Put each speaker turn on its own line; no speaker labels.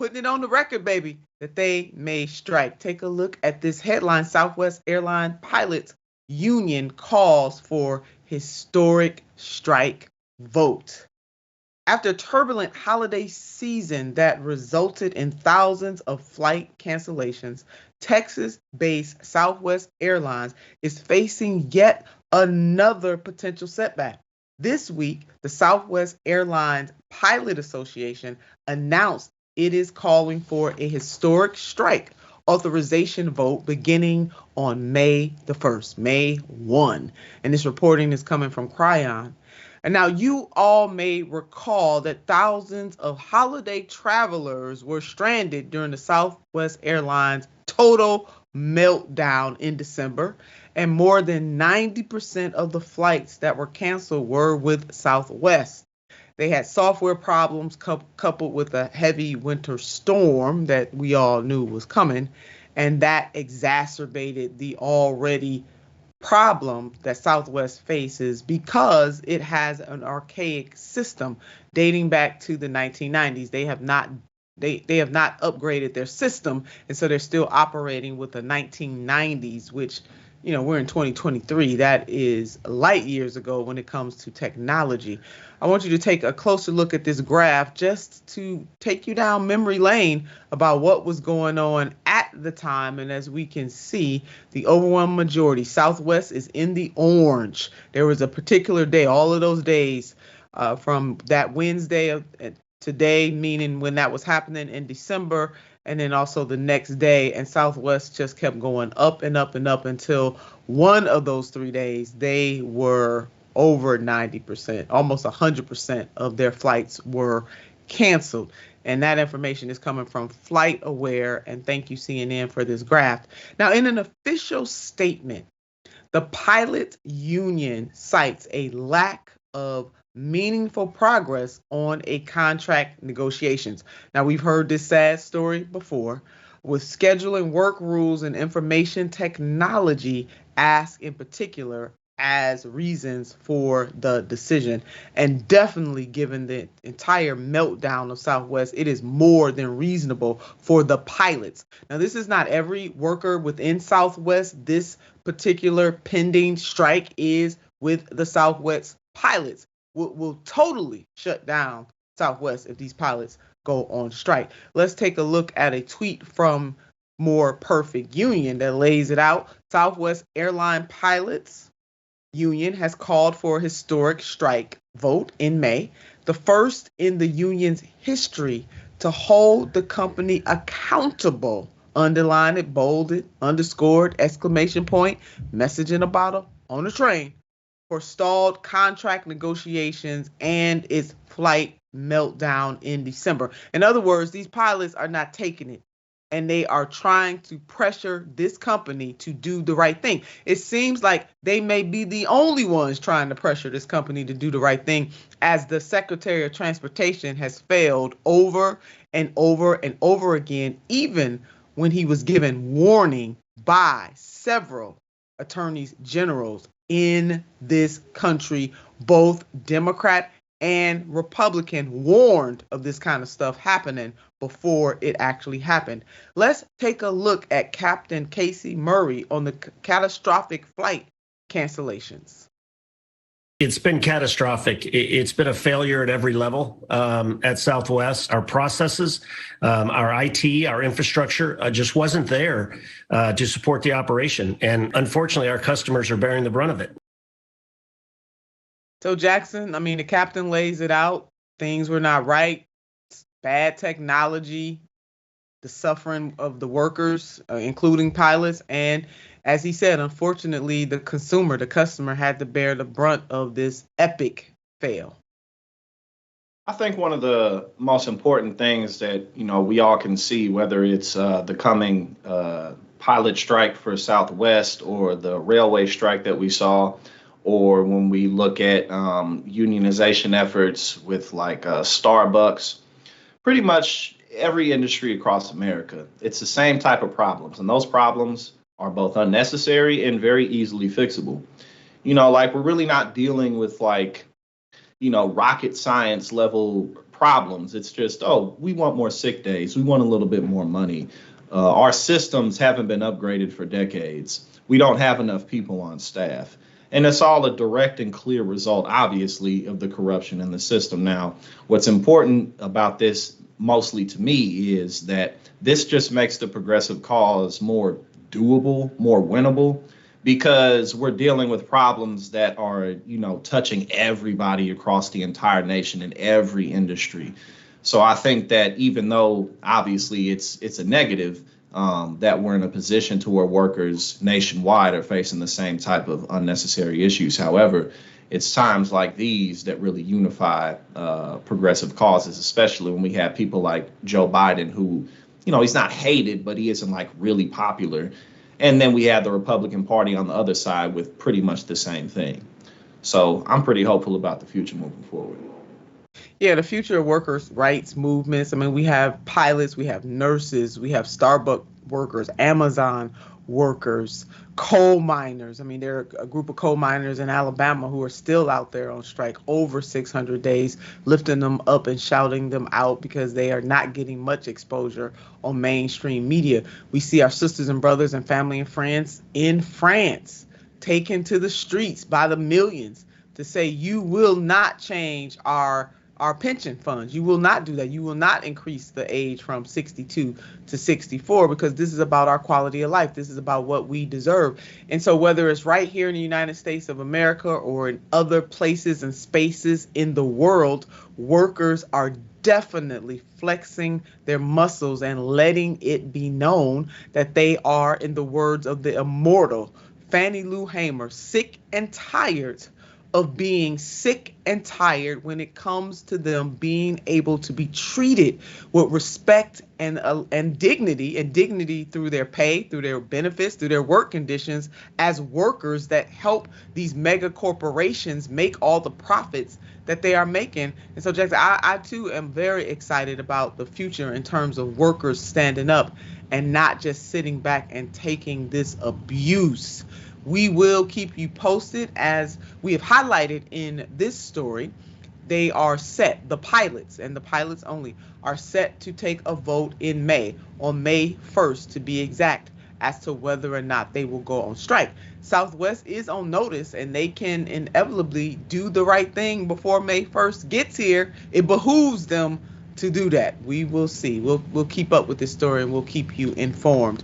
putting it on the record, baby, that they may strike. Take a look at this headline. Southwest Airlines Pilots Union calls for historic strike vote. After a turbulent holiday season that resulted in thousands of flight cancellations, Texas-based Southwest Airlines is facing yet another potential setback. This week, the Southwest Airlines Pilot Association announced it is calling for a historic strike authorization vote beginning on May the 1st, May 1. And this reporting is coming from Cryon. And now you all may recall that thousands of holiday travelers were stranded during the Southwest Airlines total meltdown in December, and more than 90% of the flights that were canceled were with Southwest. They had software problems coupled with a heavy winter storm that we all knew was coming, and that exacerbated the already problem that Southwest faces because it has an archaic system dating back to the 1990s. They have not upgraded their system, and so they're still operating with the 1990s, which, we're in 2023. That is light years ago when it comes to technology. I want you to take a closer look at this graph just to take you down memory lane about what was going on at the time. And as we can see, the overwhelming majority, Southwest, is in the orange. There was a particular day, all of those days from that Wednesday of today, meaning when that was happening in December, and then also the next day, and Southwest just kept going up and up and up until one of those 3 days, they were over 90%, almost 100% of their flights were canceled. And that information is coming from Flight Aware, and thank you, CNN, for this graph. Now, in an official statement, the pilot union cites a lack of meaningful progress on a contract negotiations. Now, we've heard this sad story before, with scheduling, work rules, and information technology asked in particular as reasons for the decision. And definitely, given the entire meltdown of Southwest, it is more than reasonable for the pilots. Now, this is not every worker within Southwest. This particular pending strike is with the Southwest pilots. Will totally shut down Southwest if these pilots go on strike. Let's take a look at a tweet from More Perfect Union that lays it out. Southwest Airline Pilots Union has called for a historic strike vote in May, the first in the union's history to hold the company accountable. Underline it, bold it, underscored, exclamation point, message in a bottle, on a train, for stalled contract negotiations and its flight meltdown in December. In other words, these pilots are not taking it, and they are trying to pressure this company to do the right thing. It seems like they may be the only ones trying to pressure this company to do the right thing, as the Secretary of Transportation has failed over and over and over again, even when he was given warning by several attorneys generals in this country. Both Democrat and Republican warned of this kind of stuff happening before it actually happened. Let's take a look at Captain Casey Murray on the catastrophic flight cancellations.
It's been catastrophic. It's been a failure at every level at Southwest. Our processes, our IT, our infrastructure just wasn't there to support the operation. And unfortunately, our customers are bearing the brunt of it.
So, Jackson, the captain lays it out. Things were not right. Bad technology, the suffering of the workers, including pilots, and as he said, unfortunately, the customer had to bear the brunt of this epic fail.
I think one of the most important things that, we all can see, whether it's the coming pilot strike for Southwest or the railway strike that we saw, or when we look at unionization efforts with like Starbucks, pretty much every industry across America, it's the same type of problems. And those problems are both unnecessary and very easily fixable. We're really not dealing with rocket science level problems. It's just, oh, we want more sick days. We want a little bit more money. Our systems haven't been upgraded for decades. We don't have enough people on staff. And it's all a direct and clear result, obviously, of the corruption in the system. Now, what's important about this, mostly to me, is that this just makes the progressive cause more doable, more winnable, because we're dealing with problems that are, touching everybody across the entire nation in every industry. So I think that even though obviously it's a negative, that we're in a position to where workers nationwide are facing the same type of unnecessary issues. However, it's times like these that really unify progressive causes, especially when we have people like Joe Biden, who, he's not hated, but he isn't like really popular. And then we have the Republican Party on the other side with pretty much the same thing. So I'm pretty hopeful about the future moving forward.
Yeah, the future of workers' rights movements. I mean, we have pilots, we have nurses, we have Starbucks workers, Amazon workers, coal miners. I mean, there are a group of coal miners in Alabama who are still out there on strike over 600 days, lifting them up and shouting them out because they are not getting much exposure on mainstream media. We see our sisters and brothers and family and friends in France taken to the streets by the millions to say, you will not change our pension funds. You will not do that. You will not increase the age from 62 to 64 because this is about our quality of life. This is about what we deserve. And so whether it's right here in the United States of America or in other places and spaces in the world, workers are definitely flexing their muscles and letting it be known that they are, in the words of the immortal Fannie Lou Hamer, sick and tired of being sick and tired when it comes to them being able to be treated with respect and dignity through their pay, through their benefits, through their work conditions as workers that help these mega corporations make all the profits that they are making. And so, Jackson, I too am very excited about the future in terms of workers standing up and not just sitting back and taking this abuse. We will keep you posted as we have highlighted in this story. They are set, the pilots and the pilots only are set to take a vote in May, on May 1st to be exact, as to whether or not they will go on strike. Southwest is on notice and they can inevitably do the right thing before May 1st gets here. It behooves them to do that. We will see. We'll keep up with this story and we'll keep you informed.